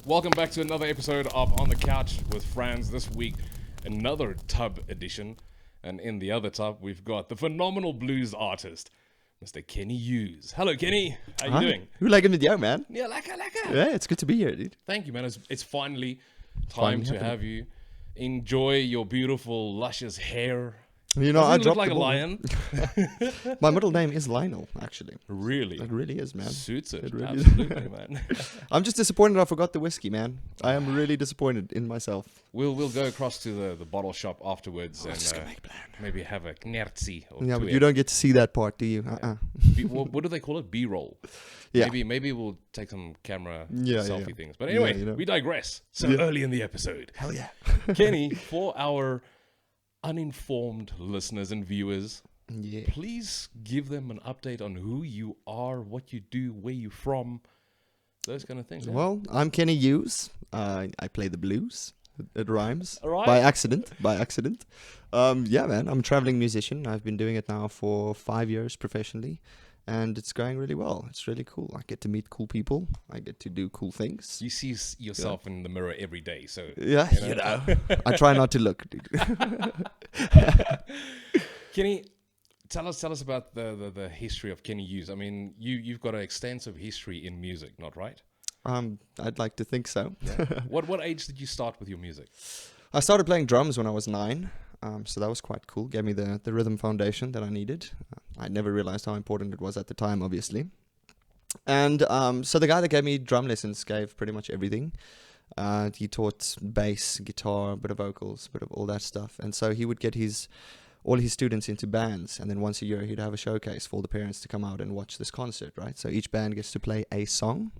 Welcome back to another episode of On the Couch with Franz. This week, another tub edition. And in the other tub, we've got the phenomenal blues artist, Mr. Kenny Hughes. Hello, Kenny. How you doing? Hoe lekker met jou, man? Yeah, lekker. Yeah, it's good to be here, dude. Thank you, man. It's finally time to have you. Enjoy your beautiful, luscious hair. You know, I Doesn't it look dropped like a lion. My middle name is Lionel, actually. Really? It really is, man. Suits it. really Absolutely, man. I'm just disappointed I forgot the whiskey, man. I am really disappointed in myself. We'll go across to the bottle shop afterwards and just gonna make plan. maybe have a knertzi or Yeah, two. but you don't get to see that part, do you? What do they call it? B-roll. Yeah. Maybe we'll take some camera Yeah, selfie yeah. things. But anyway, you know. we digress. So Yeah. early in the episode. Hell yeah. Kenny, for our uninformed listeners and viewers, Yeah. please give them an update on who you are, what you do, where you're from, those kind of things. Yeah? Well, I'm Kenny Hughes. I play the blues. It rhymes. All right. By accident. Yeah, man. I'm a traveling musician. I've been doing it now for 5 years professionally. And it's going really well. It's really cool. I get to meet cool people. I get to do cool things. You see yourself in the mirror every day, so Yeah, you know. I try not to look, dude. Kenny, tell us about the history of Kenny Hughes. I mean, you've got an extensive history in music, not right? I'd like to think so. What age did you start with your music? I started playing drums when I was 9. So that was quite cool. Gave me the rhythm foundation that I needed. I never realized how important it was at the time, obviously. And so the guy that gave me drum lessons gave pretty much everything. He taught bass, guitar, a bit of vocals, a bit of all that stuff. And so he would get all his students into bands. And then once a year, he'd have a showcase for the parents to come out and watch this concert, right? So each band gets to play a song.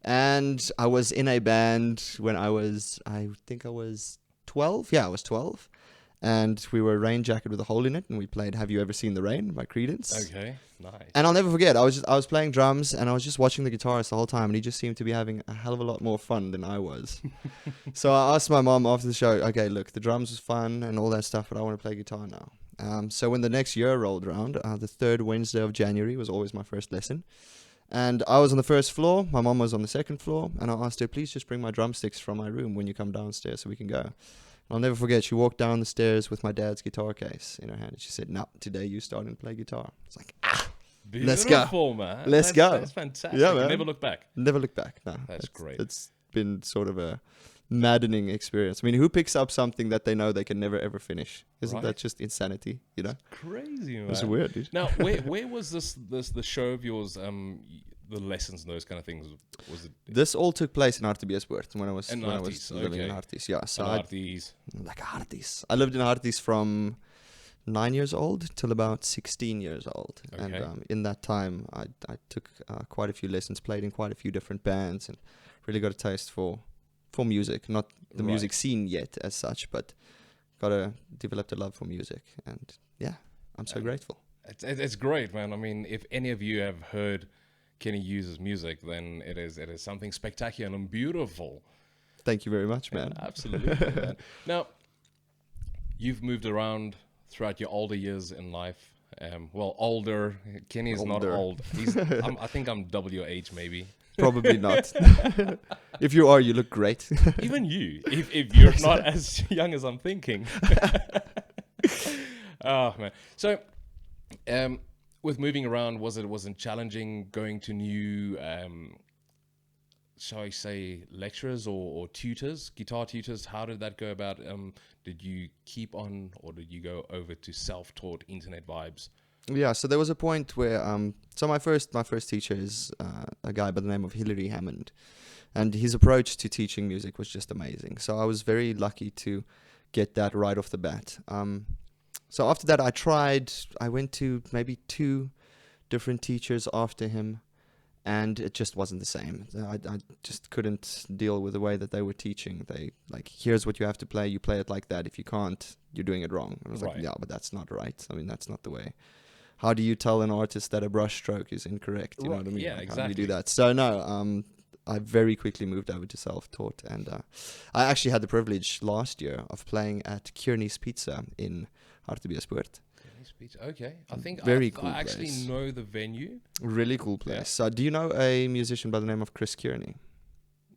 And I was in a band when I think I was 12. Yeah, I was 12. And we were Rain Jacket with a Hole in It, and we played Have You Ever Seen the Rain by Creedence. Okay, nice. And I'll never forget, I was playing drums, and I was just watching the guitarist the whole time, and he just seemed to be having a hell of a lot more fun than I was. So I asked my mom after the show, okay, look, the drums was fun and all that stuff, but I want to play guitar now. So when the next year rolled around, the third Wednesday of January was always my first lesson. And I was on the first floor, my mom was on the second floor, and I asked her, please just bring my drumsticks from my room when you come downstairs so we can go. I'll never forget, she walked down the stairs with my dad's guitar case in her hand, and she said, no, today you starting to play guitar. It's like, let's go. Man. Let's go. That's fantastic. Yeah, man. Never look back. Never look back. No, That's great. It's been sort of a maddening experience. I mean, who picks up something that they know they can never, ever finish? Isn't that just insanity, you know? Crazy, man. It's weird, dude. Now, where was the show of yours, the lessons and those kind of things? Was it This all took place in Hartbeespoort when I was in living in Harties. Yeah, so like Harties. I lived in Harties from 9 years old till about 16 years old. Okay. And in that time, I took quite a few lessons, played in quite a few different bands, and really got a taste for music. Not the music scene yet as such, but developed a love for music. And yeah, I'm so grateful. It's great, man. I mean, if any of you have heard Kenny Hughes' music, then it is something spectacular and beautiful. Thank you very much, man. Yeah, absolutely, man. Now, you've moved around throughout your older years in life. Well, older. Kenny's not old. I think I'm double your age, maybe. Probably not. If you are, you look great. Even you, if you're not as young as I'm thinking. Oh man. So, with moving around, wasn't challenging going to new, shall I say, lecturers or tutors, guitar tutors? How did that go about? Did you keep on, or did you go over to self-taught internet vibes? Yeah, so there was a point where so my first teacher is a guy by the name of Hilary Hammond, and his approach to teaching music was just amazing. So I was very lucky to get that right off the bat. So after that, I went to maybe 2 different teachers after him, and it just wasn't the same. I just couldn't deal with the way that they were teaching. They like, here's what you have to play. You play it like that. If you can't, you're doing it wrong. I was like, yeah, but that's not right. I mean, that's not the way. How do you tell an artist that a brush stroke is incorrect? You know what I mean? Yeah, like, exactly. How do you do that? So no, I very quickly moved over to self-taught, and I actually had the privilege last year of playing at Kearney's Pizza in Hartbeespoort. Okay, I think Very cool I actually place. know the venue. Really cool place. Do you know a musician by the name of Chris Kearney?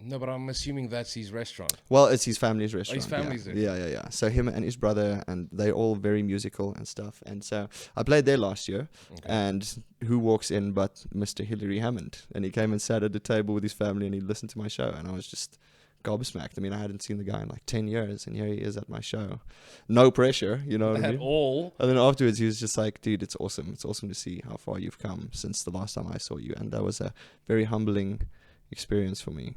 No, but I'm assuming that's his restaurant. Well, it's his family's restaurant. family's yeah. Yeah. So him and his brother, and they're all very musical and stuff. And so I played there last year, and who walks in but Mr. Hilary Hammond? And he came and sat at the table with his family, and he listened to my show, and I was just gobsmacked. I mean, I hadn't seen the guy in like 10 years, and here he is at my show. No pressure, you know what I mean? At all. And then afterwards, he was just like, dude, it's awesome. It's awesome to see how far you've come since the last time I saw you. And that was a very humbling experience for me,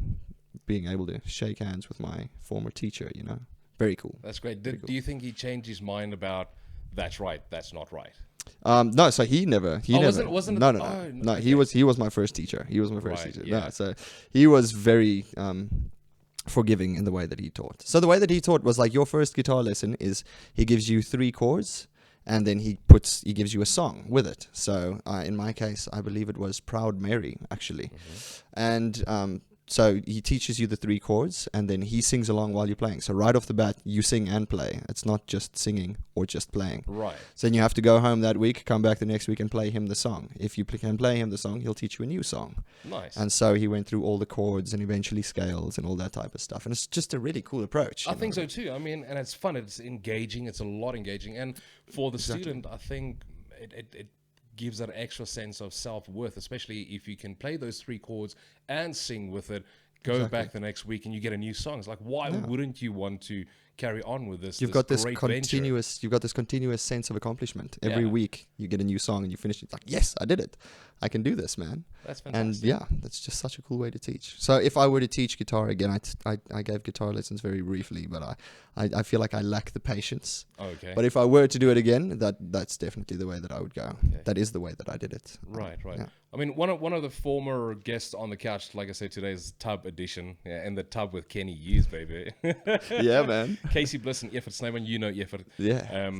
being able to shake hands with my former teacher, you know. Very cool. That's great. Do you think he changed his mind about that's right, that's not right? No, so he never. Wasn't no, it? no, no, Oh, no. okay. He was my first teacher. He was my first Right, teacher. yeah. No, so he was very forgiving in the way that he taught. So the way that he taught was like, your first guitar lesson is he gives you 3 chords, and then he gives you a song with it. So in my case, I believe it was Proud Mary, actually. And so he teaches you the 3 chords, and then he sings along while you're playing. So right off the bat, you sing and play. It's not just singing or just playing. Right. So then you have to go home that week, come back the next week, and play him the song. If you can play him the song, he'll teach you a new song. Nice. And so he went through all the chords and eventually scales and all that type of stuff. And it's just a really cool approach. I think so too. I mean, and it's fun. It's engaging. It's a lot engaging. And for the student, I think it gives that extra sense of self-worth, especially if you can play those 3 chords and sing with it, go back the next week and you get a new song. It's like, why wouldn't you want to carry on with this? You've got this great continuous venture? you've got this continuous sense of accomplishment. Every week you get a new song and you finish it. It's like, yes, I did it. I can do this, man. That's fantastic. And yeah, that's just such a cool way to teach. So if I were to teach guitar again, I gave guitar lessons very briefly, but I feel like I lack the patience. Okay. But if I were to do it again, that's definitely the way that I would go. Okay. That is the way that I did it. Right. Yeah. I mean, one of the former guests on the couch, like I said, today's Tub edition, and the Tub with Kenny Hughes, baby. Yeah, man. Casey Bliss and Evert Snyman, you know Evert. Yeah.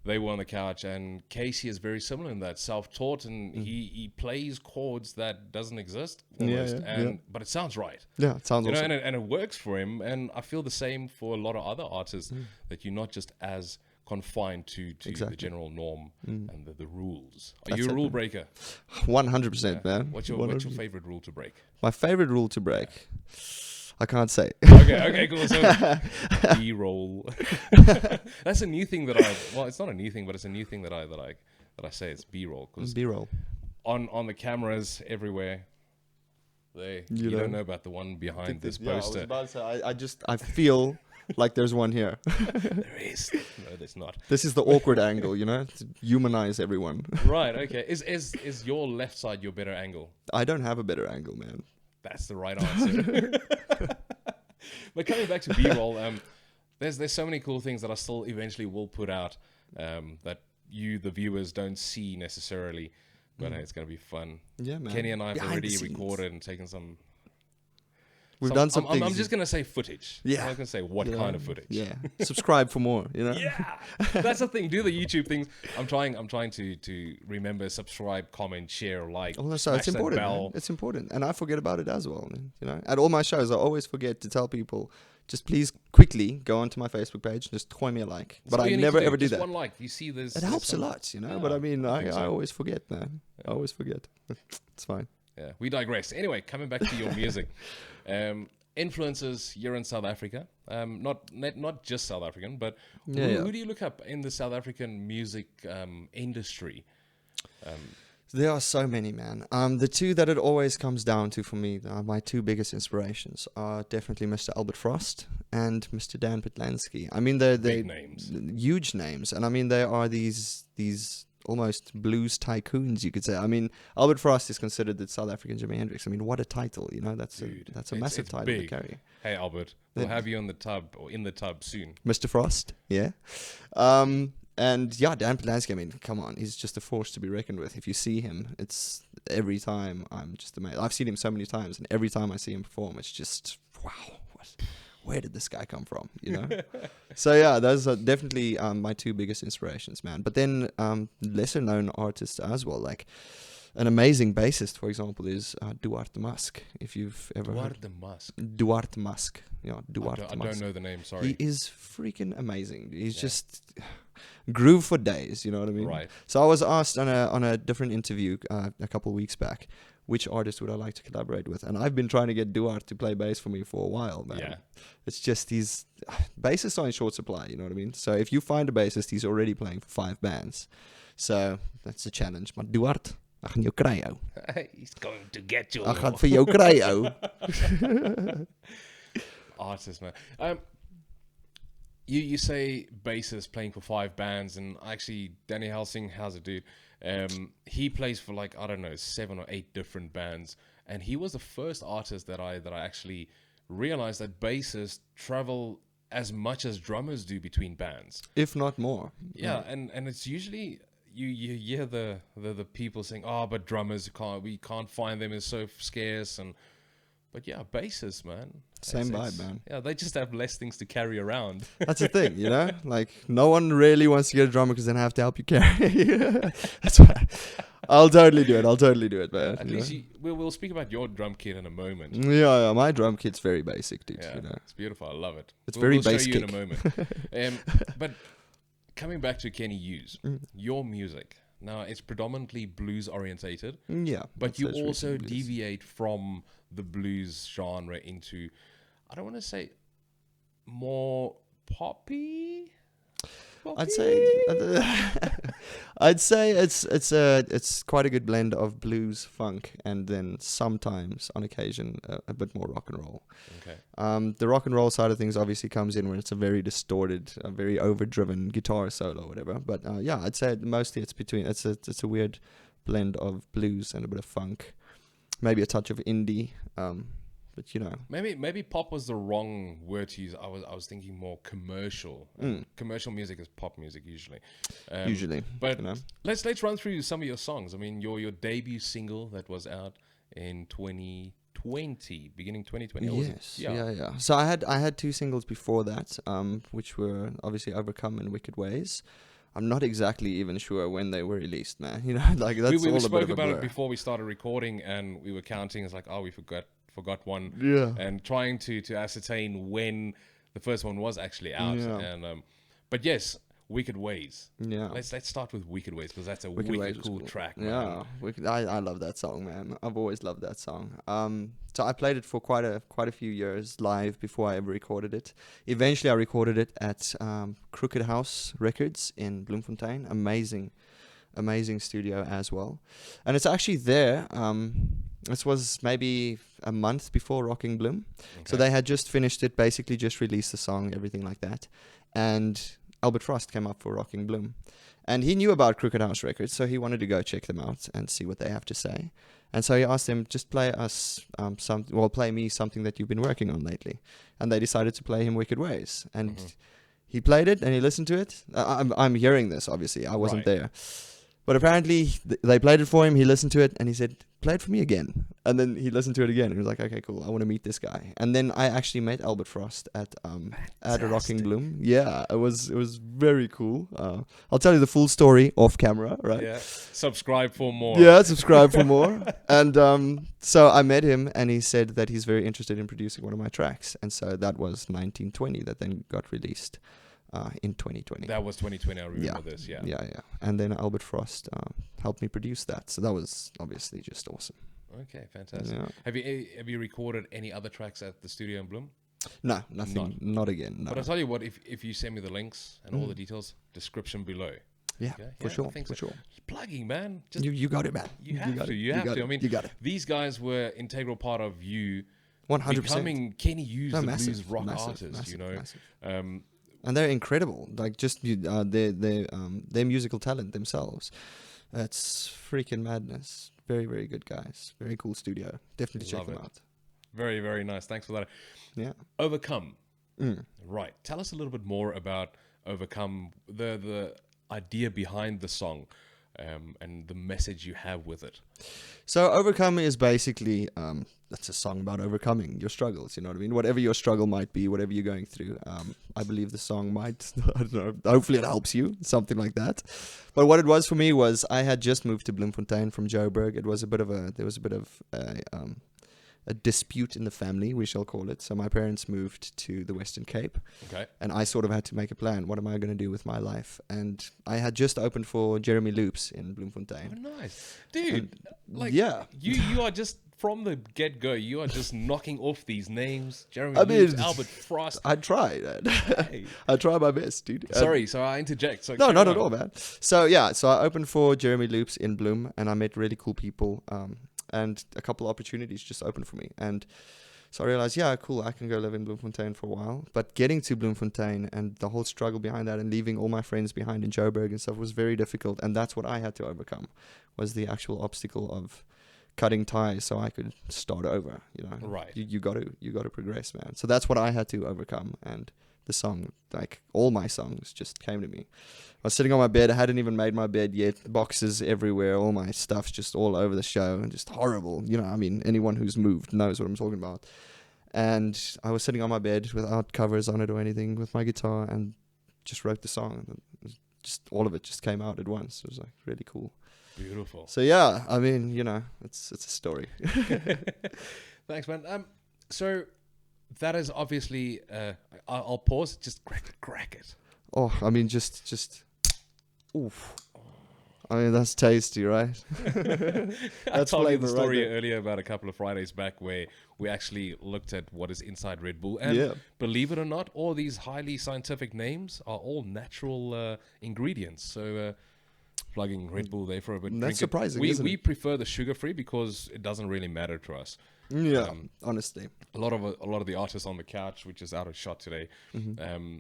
They were on the couch, and Casey is very similar in that, self-taught, and he plays chords that doesn't exist almost, but it sounds right. Yeah, it sounds awesome. And it works for him, and I feel the same for a lot of other artists, that you're not just as confined to the general norm and the rules. Are you a rule breaker? 100%, man. What's your favorite rule to break? My favorite rule to break? I can't say. Okay, cool. So B-roll. That's a new thing that it's not a new thing, but it's a new thing that I say. It's B-roll, because B-roll on the cameras everywhere. You don't know about the one behind this poster. I was about to say, I feel like there's one here. There is. No, there's not. This is the awkward angle, you know, to humanize everyone. Right. Okay. Is your left side your better angle? I don't have a better angle, man. That's the right answer. But coming back to B-roll, there's so many cool things that I still eventually will put out that you, the viewers, don't see necessarily. But hey, it's going to be fun. Yeah, man. Kenny and I have Behind already the scenes. recorded and taken some. We've done some things. I'm just going to say footage. Yeah. I'm not going to say what kind of footage. Yeah. Subscribe for more, you know? Yeah. That's the thing. Do the YouTube things. I'm trying to remember, subscribe, comment, share, like. Oh, so it's important. Man. It's important. And I forget about it as well. You know, at all my shows, I always forget to tell people, just please quickly go onto my Facebook page and just toy me a like. But I never ever do that. One like. You see this. It helps a lot, you know. Yeah, but I mean, I always forget, man. I always forget. It's fine. Yeah, we digress. Anyway, coming back to your music. Influences, you're in South Africa. Not just South African, but who do you look up in the South African music industry? There are so many, man. The 2 that it always comes down to for me, my 2 biggest inspirations are definitely Mr. Albert Frost and Mr. Dan Petlansky. I mean, they're big names, huge names, and I mean they are these almost blues tycoons, you could say. I mean, Albert Frost is considered the South African Jimi Hendrix. I mean, what a title, you know? That's a massive title to carry. Hey, Albert, we'll have you on the tub or in the tub soon. Mr. Frost, yeah. And yeah, Dan Petlansky, I mean, come on, he's just a force to be reckoned with. If you see him, it's every time I'm just amazed. I've seen him so many times, and every time I see him perform, it's just, wow, where did this guy come from, you know? So yeah, those are definitely my 2 biggest inspirations, man. But then lesser known artists as well, like an amazing bassist, for example, is Duarte Musk. If you've ever heard Duarte Musk. Yeah, Duarte Musk. I don't know the name, sorry. He is freaking amazing. He's just groove for days, you know what I mean? Right. So I was asked on a different interview a couple of weeks back, which artist would I like to collaborate with? And I've been trying to get Duarte to play bass for me for a while, man. Yeah. It's just bassists are in short supply, you know what I mean? So if you find a bassist, he's already playing for 5 bands. So that's a challenge. Maar Duarte, ek gaan jou kry, ou. He's going to get you. Ek gaan vir jou kry, ou. Artist, man. You say bassist playing for 5 bands, and actually Danny Helsing, how's it, dude? He plays for like, I don't know, 7 or 8 different bands, and he was the first artist that I actually realized that bassists travel as much as drummers do between bands, if not more. Yeah, and it's usually you hear the people saying, oh, but drummers we can't find them, it's so scarce, but yeah, bassists, man. Same vibe, man. Yeah, they just have less things to carry around. That's the thing, you know? Like, no one really wants to get a drummer because then I have to help you carry. That's why I'll totally do it, man. At least we'll speak about your drum kit in a moment. Yeah, my drum kit's very basic, dude. Yeah, you know? it's beautiful. I love it. It's very we'll basic. show you in a moment. But coming back to Kenny Hughes, your music, now it's predominantly blues orientated. Yeah. But you also deviate from the blues genre into, I don't want to say more poppy. I'd say it's quite a good blend of blues, funk, and then sometimes on occasion a bit more rock and roll. Okay. The rock and roll side of things obviously comes in when it's a very distorted, very overdriven guitar solo or whatever. But yeah, I'd say mostly it's a weird blend of blues and a bit of funk, maybe a touch of indie. But you know, maybe pop was the wrong word to use. I was thinking more commercial. Commercial music is pop music usually. But you know. let's run through some of your songs. I mean, your debut single that was out in 2020, beginning 2020. Yes, yeah. So I had 2 singles before that, which were obviously Overcome and Wicked Ways. I'm not exactly even sure when they were released, man. You know, like that's we all a spoke bit of a about blur. it before we started recording, and we were counting. It's like, oh, we forgot one. Yeah. And trying to ascertain when the first one was actually out. Yeah. And but yes, Wicked Ways. Yeah. Let's start with Wicked Ways because that's a Wicked Ways wicked cool was track. Yeah, I love that song, man. I've always loved that song. So I played it for quite a few years live before I ever recorded it. Eventually, I recorded it at Crooked House Records in Bloemfontein. Amazing studio as well. And it's actually there. This was maybe a month before Rocking Bloom. Okay. So they had just finished it, basically just released the song, everything like that. And Albert Frost came up for Rocking Bloom. And he knew about Crooked House Records, so he wanted to go check them out and see what they have to say. And so he asked them, just play us play me something that you've been working on lately. And they decided to play him Wicked Ways. And he played it and he listened to it. I'm hearing this, obviously. I wasn't there. But apparently they played it for him, he listened to it, and he said, play it for me again. And then he listened to it again, and he was like, okay, cool, I want to meet this guy. And then I actually met Albert Frost at a Rocking Bloom. Yeah, it was very cool. I'll tell you the full story off camera, right? Yeah, subscribe for more. Yeah, subscribe for more. And so I met him, and he said that he's very interested in producing one of my tracks. And so that was 1920 that then got released. In 2020. That was 2020, I remember this, yeah. Yeah. And then Albert Frost helped me produce that. So that was obviously just awesome. Okay, fantastic. Yeah. Have you recorded any other tracks at the studio in Bloom? No, nothing. Not again, no. But I'll tell you what, if you send me the links and all the details, description below. Yeah, okay? for sure. Plugging, man. Just you got it, man. You have to. I mean, you got it. These guys were integral part of you 100%. becoming Kenny Hughes, the blues rock artist, massive, you know. Massive. And they're incredible. Like just their musical talent themselves. It's freaking madness. Very, very good guys. Very cool studio. Definitely check them out. Very, very nice. Thanks for that. Yeah. Overcome. Right. Tell us a little bit more about Overcome. The idea behind the song, and the message you have with it. So Overcome is basically that's a song about overcoming your struggles, you know what I mean? Whatever your struggle might be, whatever you're going through, I believe the song might, I don't know, hopefully it helps you, something like that. But what it was for me was I had just moved to Bloemfontein from Joburg. There was a bit of a a dispute in the family, we shall call it. So my parents moved to the Western Cape. Okay. And I sort of had to make a plan. What am I going to do with my life? And I had just opened for Jeremy Loops in Bloemfontein. Oh, nice. Dude, Yeah. you are just, from the get-go, you are just knocking off these names. Jeremy I Loops, mean, Albert Frost. I try, man. Hey. I try my best, dude. Sorry, so I interject. So No, carry not on. at all, man. So yeah, so I opened for Jeremy Loops in Bloem, and I met really cool people, and a couple opportunities just opened for me. And so I realized, yeah, cool, I can go live in Bloemfontein for a while. But getting to Bloemfontein and the whole struggle behind that, and leaving all my friends behind in Joburg and stuff, was very difficult. And that's what I had to overcome, was the actual obstacle of cutting ties so I could start over. You know, Right. You got to progress, man. So that's what I had to overcome. And the song, like all my songs, just came to me. I was sitting on my bed. I hadn't even made my bed yet. Boxes everywhere. All my stuff's just all over the show, and just horrible. You know, I mean, anyone who's moved knows what I'm talking about. And I was sitting on my bed without covers on it or anything, with my guitar, and just wrote the song. And just all of it just came out at once. It was like really cool. Beautiful. So yeah, I mean, you know, it's a story. Thanks, man. So that is obviously. I'll pause. Just crack it. Oh, I mean, just. Oof. I mean, that's tasty, right? I told you flavor the right story there. earlier about a couple of Fridays back where we actually looked at what is inside Red Bull. And Yeah. believe it or not, all these highly scientific names are all natural ingredients. So plugging Red Bull there for a bit. That's drink it. surprising, We isn't it? prefer the sugar-free because it doesn't really matter to us. Yeah, honestly. A lot of the artists on the couch, which is out of shot today, Mm-hmm.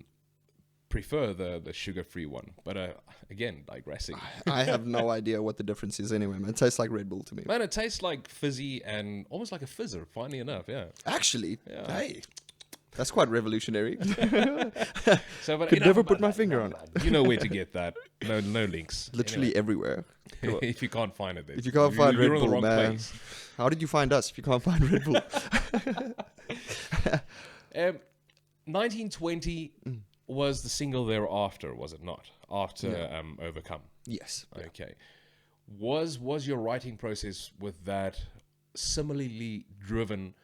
prefer the sugar-free one. But again, digressing. I have no idea what the difference is anyway, man. It tastes like Red Bull to me. Man, it tastes like fizzy and almost like a fizzer, funny enough, yeah. Actually, Yeah. hey, that's quite revolutionary. So, but Could enough never about put my that, finger enough on about that. You know where to get that. No links. Literally everywhere. Anyway, if you can't find it, then If you can't find you're Red in the Bull, wrong man. place. How did you find us if you can't find Red Bull? 1920 was the single thereafter, was it not? After Yeah. Overcome. Yes. Okay. Was your writing process with that similarly driven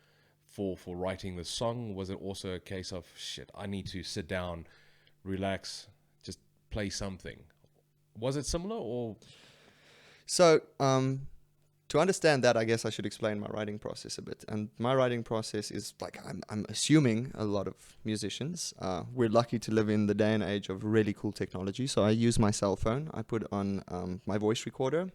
for writing the song? Was it also a case of, shit, I need to sit down, relax, just play something? Was it similar or? So, to understand that, I guess I should explain my writing process a bit. And my writing process is like, I'm assuming a lot of musicians, we're lucky to live in the day and age of really cool technology. So I use my cell phone. I put on my voice recorder.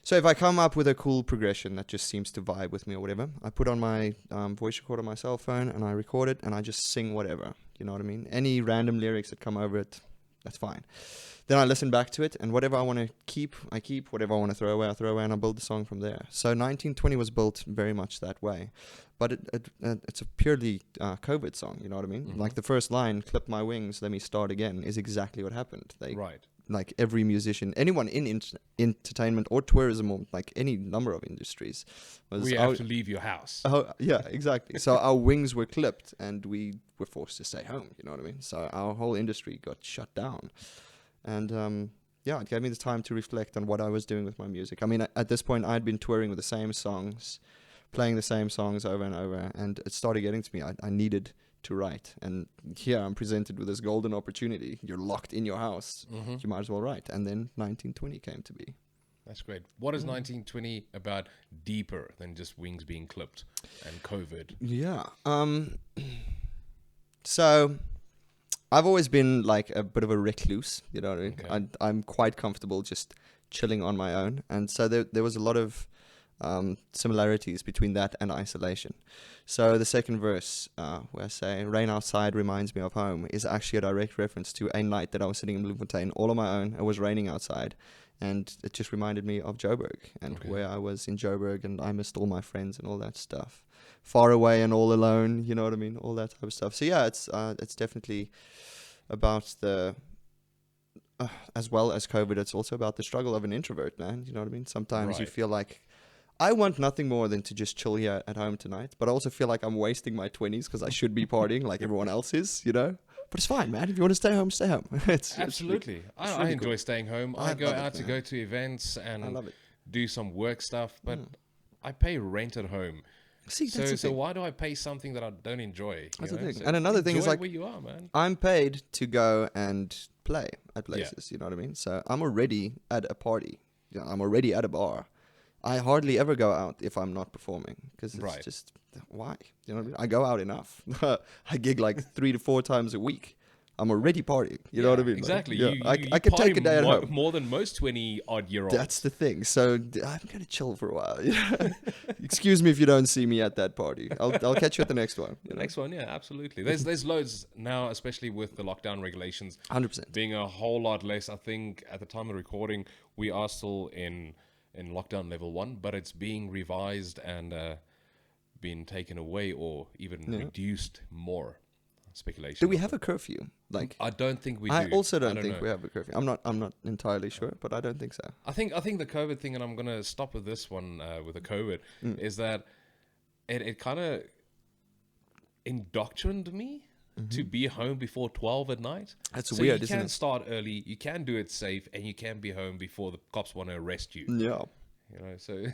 So if I come up with a cool progression that just seems to vibe with me or whatever, I put on my voice recorder on my cell phone and I record it and I just sing whatever. You know what I mean? Any random lyrics that come over it, that's fine. Then I listen back to it, and whatever I want to keep, I keep. Whatever I want to throw away, I throw away, and I build the song from there. So 1920 was built very much that way. But it's a purely COVID song, you know what I mean? Mhm. Like the first line, "Clip my wings, let me start again," is exactly what happened. Right. Like every musician, anyone in entertainment or tourism or like any number of industries, was We have to leave your house. Oh, yeah, exactly. So our wings were clipped and we were forced to stay home, you know what I mean? So our whole industry got shut down. And yeah, it gave me the time to reflect on what I was doing with my music. I mean, at this point, I'd been touring with the same songs, playing the same songs over and over, and it started getting to me. I needed to write. And here I'm presented with this golden opportunity. You're locked in your house. Mhm. You might as well write. And then 1920 came to be. That's great. What is 1920 about deeper than just wings being clipped and COVID? Yeah. So I've always been like a bit of a recluse, you know what I mean? Okay. I'm quite comfortable just chilling on my own. And so there was a lot of similarities between that and isolation. So the second verse, where I say, "Rain outside reminds me of home," is actually a direct reference to a night that I was sitting in Bloemfontein all on my own. It was raining outside. And it just reminded me of Joburg and Okay. where I was in Joburg, and I missed all my friends and all that stuff. Far away and all alone, you know what I mean? All that type of stuff. So yeah, it's definitely about the, as well as COVID, it's also about the struggle of an introvert, man. You know what I mean? Sometimes you Right. feel like, I want nothing more than to just chill here at home tonight, but I also feel like I'm wasting my 20s because I should be partying like everyone else is, you know? But it's fine, man. If you want to stay home, stay home. it's Absolutely. I really enjoy staying home. I I go love it, out to man. go to events I and love it. do some work stuff, but Mm. I pay rent at home. See, that's So the thing. why do I pay something that I don't enjoy? That's you the know? thing. So And another thing is enjoy like, where you are, man. I'm paid to go and play at places. You know what I mean? So I'm already at a party. You know, I'm already at a bar. I hardly ever go out if I'm not performing because it's Right. just why? You know what I mean? I go out enough. I gig like 3 to 4 times a week. I'm already partying. You know what I mean? Like, Exactly. yeah, You I could take a day at more, home. more than most 20-odd-year-olds. That's the thing. So I'm gonna chill for a while. Excuse me if you don't see me at that party. I'll catch you at the next one. The next one, yeah, absolutely. There's loads now, especially with the lockdown regulations 100%. being a whole lot less. I think at the time of recording, we are still in lockdown level 1, but it's being revised and been taken away or even reduced more. Speculation. Do we have a curfew? Like, I don't think we do. I also don't know. think we have a curfew. I'm not entirely sure, but I don't think so. I think the COVID thing, and I'm gonna stop with this one with the COVID, is that it kind of indoctrined me to be home before 12 at night. That's so weird, you isn't can it? start early, you can do it safe, and you can be home before the cops want to arrest you. Yeah. You know, so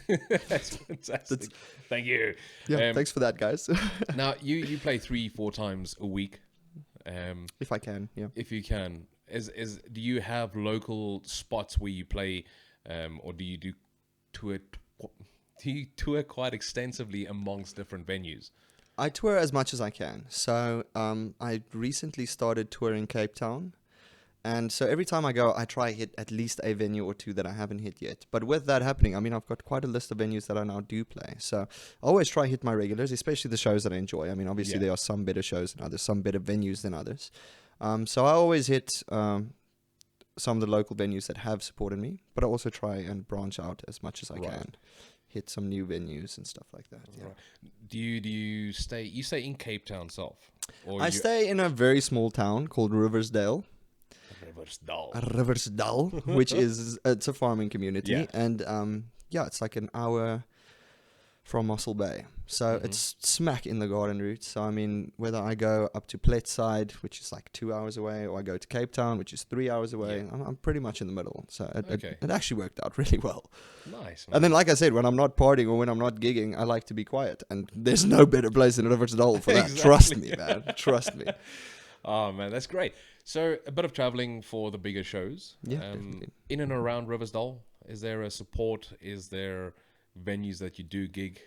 that's fantastic. Thank you. Yeah. Thanks for that, guys. Now you play 3-4 times a week, If I can, yeah. if you can. Do you have local spots where you play, or do you tour? Do you tour quite extensively amongst different venues? I tour as much as I can. So I recently started touring Cape Town. And so every time I go, I try hit at least a venue or two that I haven't hit yet. But with that happening, I mean, I've got quite a list of venues that I now do play. So I always try hit my regulars, especially the shows that I enjoy. I mean, obviously there are some better shows than others, some better venues than others. So I always hit some of the local venues that have supported me, but I also try and branch out as much as I can. Hit some new venues and stuff like that. Yeah. Right. Do you stay? You stay in Cape Town itself? Or I stay in a very small town called Riversdale. Riversdale, which is it's a farming community, and it's like an hour from Mossel Bay, so it's smack in the garden route. So I mean, whether I go up to Pletside, which is like 2 hours away, or I go to Cape Town, which is 3 hours away, I'm pretty much in the middle. So it actually worked out really well. Nice. And then, like I said, when I'm not partying or when I'm not gigging, I like to be quiet, and there's no better place than Riversdale for that. Trust me, man. Trust me. Oh man, that's great. So a bit of traveling for the bigger shows. Yeah, definitely. In and around Riversdale, is there a support? Is there venues that you do gig?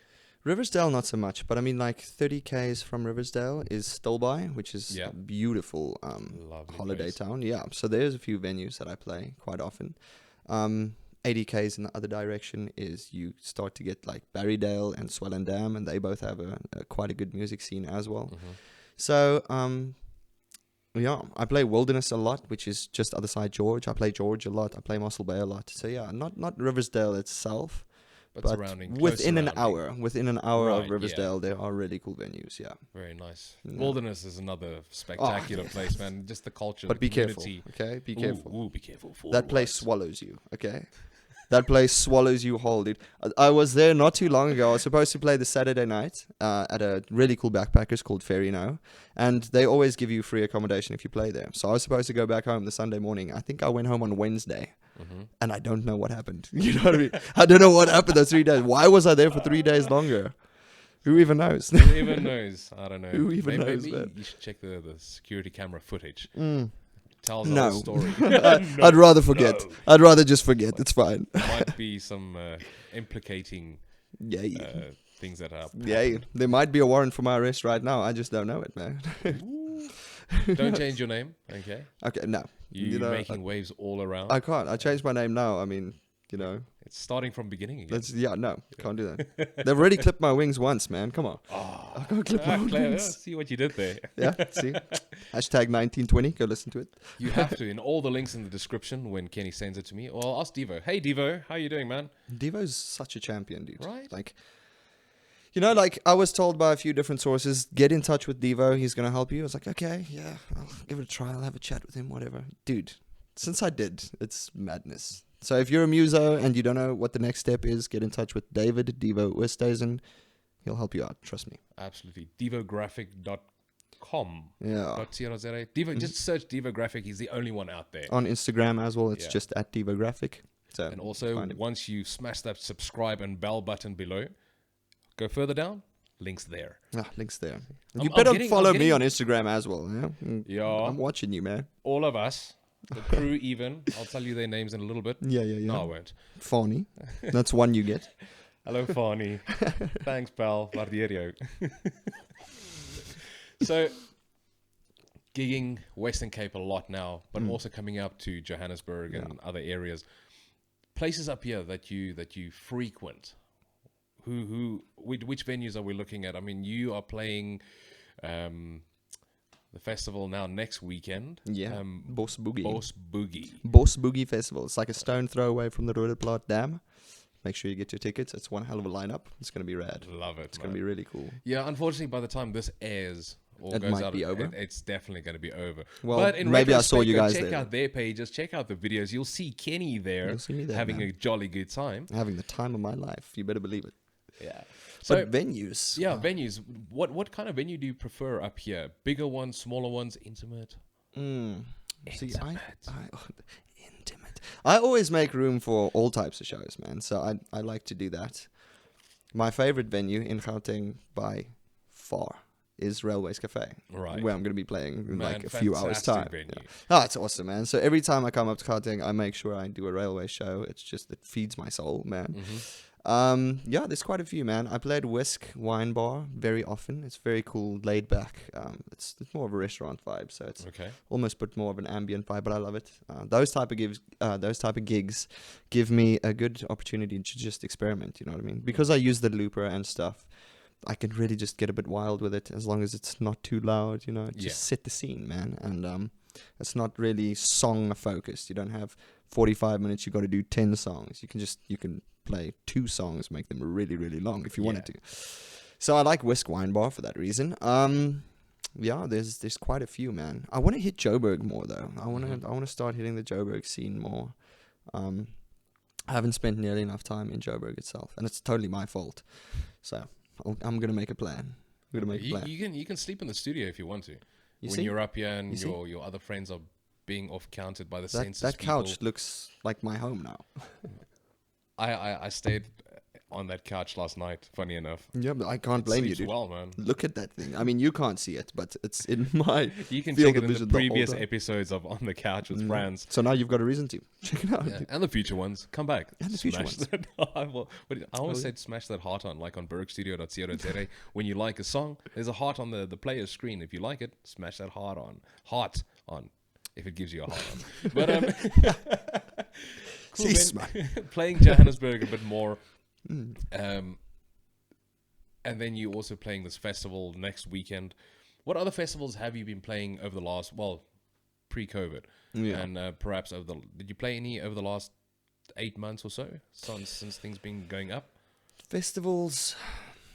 Riversdale, not so much, but I mean, like 30 k's from Riversdale is Stillby, which is a beautiful holiday town. Yeah, so there's a few venues that I play quite often. 80 k's in the other direction is you start to get like Barrydale and Swellendam, and they both have quite a good music scene as well. So I play Wilderness a lot, which is just other side George. I play George a lot. I play Mossel Bay a lot. So yeah, not Riversdale itself, but surrounding, within an hour Right, of Riversdale, there are really cool venues. Yeah, very nice. Yeah. Wilderness is another spectacular place, man. Just the culture, but the be community. careful, okay? Be careful. Ooh, be careful. That place swallows you, okay? That place swallows you whole, dude. I was there not too long ago. I was supposed to play the Saturday night at a really cool backpackers called Ferry Now. And they always give you free accommodation if you play there. So I was supposed to go back home the Sunday morning. I think I went home on Wednesday. And I don't know what happened. You know what I mean? I don't know what happened those 3 days. Why was I there for 3 days longer? Who even knows? Who even knows? I don't know. Who even knows, maybe man? you should check the security camera footage. Tells No. the whole story. I'd rather forget. I'd rather just forget. It's fine. Might be some implicating Yeah. things that are. Yeah. There might be a warrant for my arrest right now. I just don't know it, man. Don't change your name, okay? Okay, no. You making waves all around. I can't. I changed my name now. I mean, you know. It's starting from beginning again. Can't do that. They've already clipped my wings once, man. Come on. I can't clip my own wings. See what you did there. Yeah, see? Hashtag 1920. Go listen to it. You have to. In all the links in the description when Kenny sends it to me. Or I'll ask Devo. Hey, Devo. How you doing, man? Devo's such a champion, dude. Right? Like, you know, like I was told by a few different sources, get in touch with Devo. He's going to help you. I was like, okay, yeah, I'll give it a try. I'll have a chat with him, whatever. Dude, since I did, it's madness. So if you're a muso and you don't know what the next step is, get in touch with David, Devo Oosthuizen. He'll help you out. Trust me. Absolutely. Devographic.com. Yeah. Devo, just search Devographic. He's the only one out there. On Instagram as well. It's just at Devographic. So and also, once you smash that subscribe and bell button below, go further down. Links there. Links there. I'm You better getting- follow I'm me getting- on Instagram as well. Yeah, Yeah. I'm watching you, man. All of us, the crew even. I'll tell you their names in a little bit. Yeah. No, I won't. Fawny. That's one you get. Hello, Fani. Thanks, pal. Waardeer jou. So, gigging Western Cape a lot now, but also coming up to Johannesburg and other areas. Places up here that you frequent. Which venues are we looking at? I mean, you are playing the festival now next weekend. Yeah. Boss Boogie. Boss Boogie. Festival. It's like a stone throw away from the Roodeplaat Dam. Make sure you get your tickets. It's one hell of a lineup. It's going to be rad. Love it. It's going to be really cool. Yeah, unfortunately, by the time this airs or It goes might out, be over. it's definitely going to be over. Well, but in maybe I saw you guys check there. out their pages, check out the videos. You'll see Kenny there, You'll see me there, having man. a jolly good time. Having the time of my life. You better believe it. Yeah. So But venues. yeah, venues. What kind of venue do you prefer up here? Bigger ones, smaller ones, intimate? See, Intimate. intimate. I always make room for all types of shows, man. So I like to do that. My favorite venue in Gauteng by far is Railways Cafe, Right. where I'm going to be playing in Man, like a few hours' fantastic time. venue. Yeah. Oh, it's awesome, man. So every time I come up to Gauteng, I make sure I do a Railway show. It's just, it feeds my soul, man. Yeah, there's quite a few, man. I played Whisk Wine Bar very often. It's very cool, laid back. It's more of a restaurant vibe, so it's Okay. almost put more of an ambient vibe, but I love it. Those type of gigs give me a good opportunity to just experiment. You know what I mean? Because I use the looper and stuff, I can really just get a bit wild with it as long as it's not too loud. You know, just set the scene, man. And it's not really song focused. You don't have 45 minutes. You got to do 10 songs. You can play 2 songs, make them really, really long if you wanted to. So I like Whisk Wine Bar for that reason. Yeah, there's quite a few, man. I want to hit Joburg more though. I want to start hitting the Joburg scene more. I haven't spent nearly enough time in Joburg itself, and it's totally my fault. So I'm gonna make a plan. You can sleep in the studio if you want to. When you're up here and your other friends are being off counted by the census That people. couch looks like my home now. I stayed on that couch last night, funny enough. Yeah, but I can't blame you, Sleeps dude. well, man. Look at that thing. I mean, you can't see it, but it's in my You can field check it of in the vision the whole previous time. episodes of On the Couch with Franz. So now you've got a reason to check it out. Yeah, and the future ones. Come back. And the future Smash ones. that- I always said smash that heart on, like on BurgStudio.co.za. When you like a song, there's a heart on the player's screen. If you like it, smash that heart on. If it gives you a heart on. But cool, See, man. Playing Johannesburg a bit more. And then you also playing this festival next weekend. What other festivals have you been playing over the last, pre-COVID? Yeah. And perhaps did you play any over the last 8 months or so since things been going up? Festivals?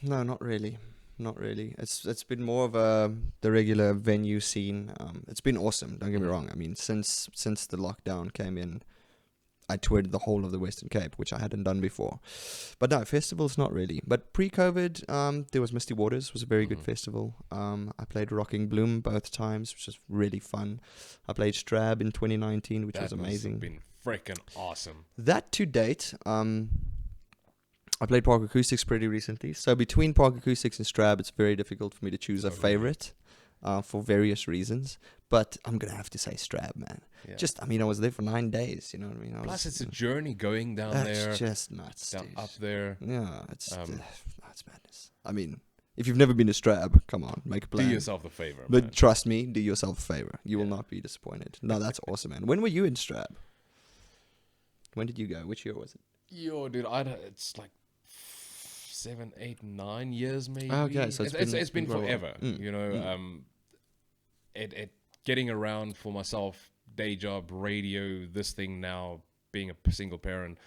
No, not really. Not really. It's been more of the regular venue scene. It's been awesome. Don't get me wrong. I mean, since the lockdown came in, I toured the whole of the Western Cape, which I hadn't done before. But no, festivals not really. But pre-COVID, there was Misty Waters, was a very good festival. I played Rocking Bloom both times, which was really fun. I played Strab in 2019, which was amazing. That must have been freaking awesome. That to date, I played Park Acoustics pretty recently. So between Park Acoustics and Strab, it's very difficult for me to choose a favorite for various reasons. But I'm going to have to say Strab, man. Yeah. I was there for 9 days, you know what I mean? Plus, it's a journey going down That's there, just nuts, down dude. up there. Yeah, it's madness. I mean, if you've never been to Strab, come on, make a plan. Do yourself a favor, But man. trust me, do yourself a favor. You will not be disappointed. No, that's awesome, man. When were you in Strab? When did you go? Which year was it? Yo, dude, it's like 7, 8, 9 years maybe. Okay, so it's been quite a while. forever. You know, it getting around for myself, day job, radio, this thing now, being a single parent,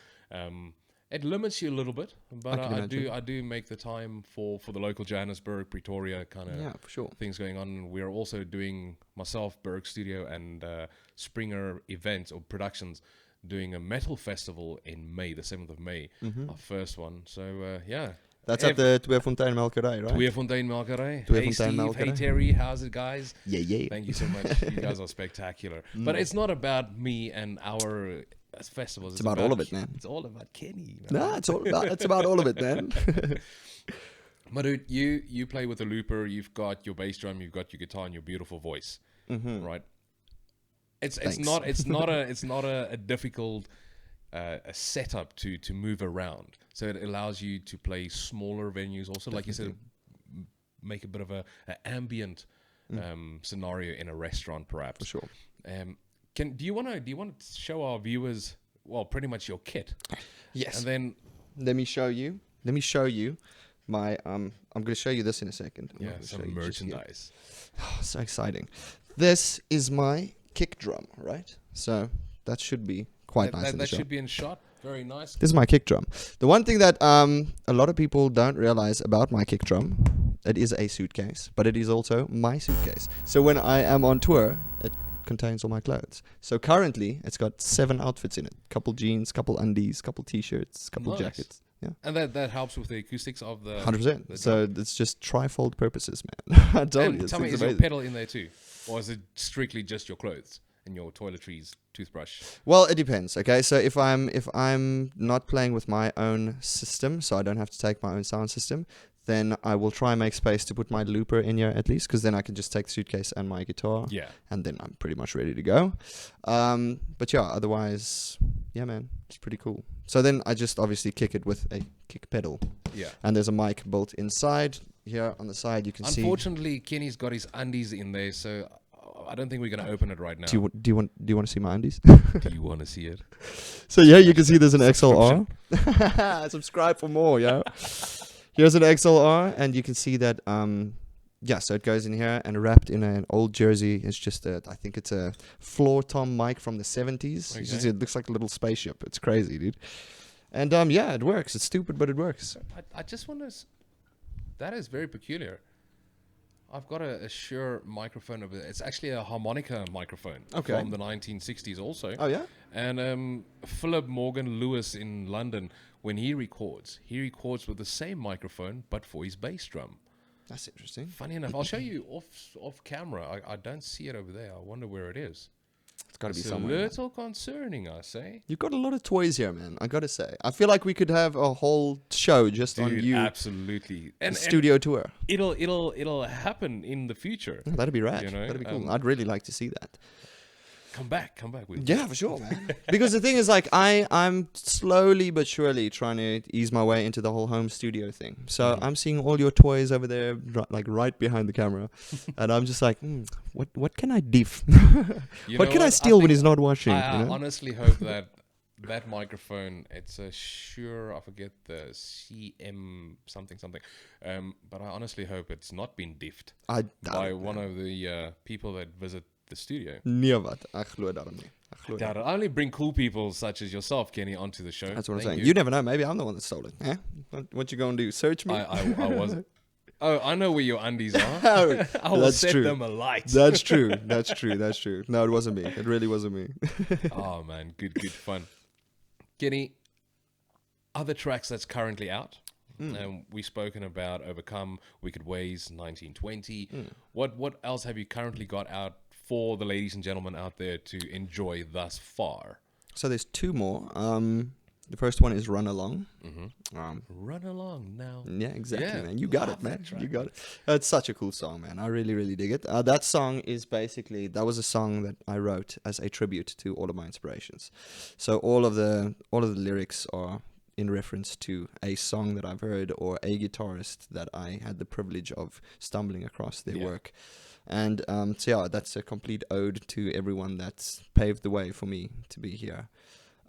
it limits you a little bit. But I do make the time for the local Johannesburg, Pretoria kind of for sure. things going on. We're also doing myself, BurgStudio, and Springer events or productions, doing a metal festival in May, the 7th of May, our first one. So yeah. That's at the Tweefontein Melkerij, right? Tweefontein Melkerij. Hey Tweefontein Steve, hey Melkerij. Terry, how's it guys? Yeah. Thank you so much. You guys are spectacular. But it's not about me and our festivals. It's about all of it, man. It's all about Kenny. Man. Nah, it's about all of it, man. But dude, you play with a looper. You've got your bass drum. You've got your guitar and your beautiful voice, right? It's not a difficult a setup to move around. So it allows you to play smaller venues. Also, like you said, make a bit of a ambient scenario in a restaurant, perhaps. For sure. Do you want to show our viewers, well, pretty much your kit? Yes. And then let me show you my I'm going to show you this in a second. some merchandise. Oh, so exciting. This is my kick drum, right? So that should be quite nice. That should be in shot. Very nice. This is my kick drum. The one thing that a lot of people don't realize about my kick drum, it is a suitcase, but it is also my suitcase. So when I am on tour, it contains all my clothes. So currently, it's got 7 outfits in it. Couple jeans, couple undies, couple t-shirts, couple jackets. Yeah. And that helps with the acoustics of the 100%. So it's just trifold purposes, man. I told you. Tell me, is amazing. your pedal in there too? Or is it strictly just your clothes and your toiletries, toothbrush? Well, it depends. Okay, so if I'm not playing with my own system, so I don't have to take my own sound system, then I will try and make space to put my looper in here at least, because then I can just take the suitcase and my guitar. Yeah. And then I'm pretty much ready to go. But yeah, otherwise, yeah, man, it's pretty cool. So then I just obviously kick it with a kick pedal. Yeah. And there's a mic built inside. Here on the side, you can see. Unfortunately, Kenny's got his undies in there, so I don't think we're going to open it right now. Do you want to see my undies? Do you want to see it? So yeah, you can see there's an XLR. Subscribe for more, yo. Here's an XLR, and you can see that, so it goes in here and wrapped in an old jersey. It's just I think it's a floor tom mic from the 70s. Okay. It looks like a little spaceship. It's crazy, dude. And it works. It's stupid, but it works. I just want to... That is very peculiar. I've got a Shure microphone over there. It's actually a harmonica microphone from the 1960s also. Oh, yeah? And Philip Morgan Lewis in London, when he records with the same microphone, but for his bass drum. That's interesting. Funny enough, I'll show you off camera. I don't see it over there. I wonder where it is. It's got to be It's somewhere. a little concerning, I say. You've got a lot of toys here, man. I got to say. I feel like we could have a whole show just on you. Absolutely. And studio tour. It'll happen in the future. Yeah, that'd be rad. You know, That'd be cool. I'd really like to see that. Come back with Yeah, for sure, man. Because the thing is, like, I'm slowly but surely trying to ease my way into the whole home studio thing. So I'm seeing all your toys over there, like right behind the camera, and I'm just like, what can I diff? What can I steal when he's not watching? I honestly hope that microphone, it's a Shure, I forget the CM something, but I honestly hope it's not been diffed by one of the people that visit the studio. Nee wat, ek glo daarom nie. I only bring cool people such as yourself, Kenny, onto the show. That's what I'm saying. You never know. Maybe I'm the one that stole it. Eh? What you gonna do? Search me? I wasn't. Oh, I know where your undies are. I will That's set true. them alight. That's true. That's true. No, it wasn't me. It really wasn't me. Oh, man. Good fun. Kenny, other tracks that's currently out. We've spoken about Overcome, Wicked Ways, 1920. What else have you currently got out for the ladies and gentlemen out there to enjoy thus far? So there's 2 more. The first one is Run Along. Run along now. Yeah, exactly, Yeah, man. You got it, man. You got it. It's such a cool song, man. I really, really dig it. That song is basically, that was a song that I wrote as a tribute to all of my inspirations. So all of the lyrics are in reference to a song that I've heard or a guitarist that I had the privilege of stumbling across their work. And so yeah, that's a complete ode to everyone that's paved the way for me to be here.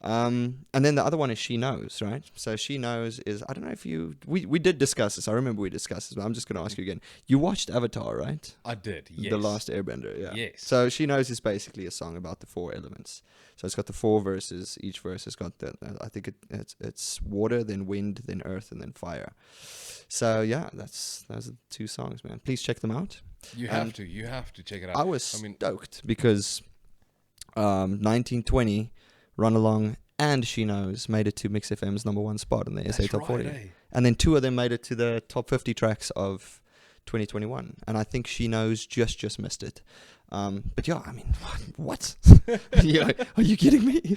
And then the other one is She Knows, right? So She Knows is, I don't know if we did discuss this. I remember we discussed this, but I'm just going to ask you again. You watched Avatar, right? I did, yes. The Last Airbender, yeah. Yes. So She Knows is basically a song about the 4 elements. So it's got the 4 verses. Each verse has got I think it's water, then wind, then earth, and then fire. So yeah, those are the 2 songs, man. Please check them out. You have to check it out. I was stoked because 1920, Run Along, and She Knows made it to Mix FM's #1 spot in the SA Top 40. Eh? And then 2 of them made it to the top 50 tracks of 2021. And I think She Knows just missed it. But yeah, I mean, what? Yeah, are you kidding me?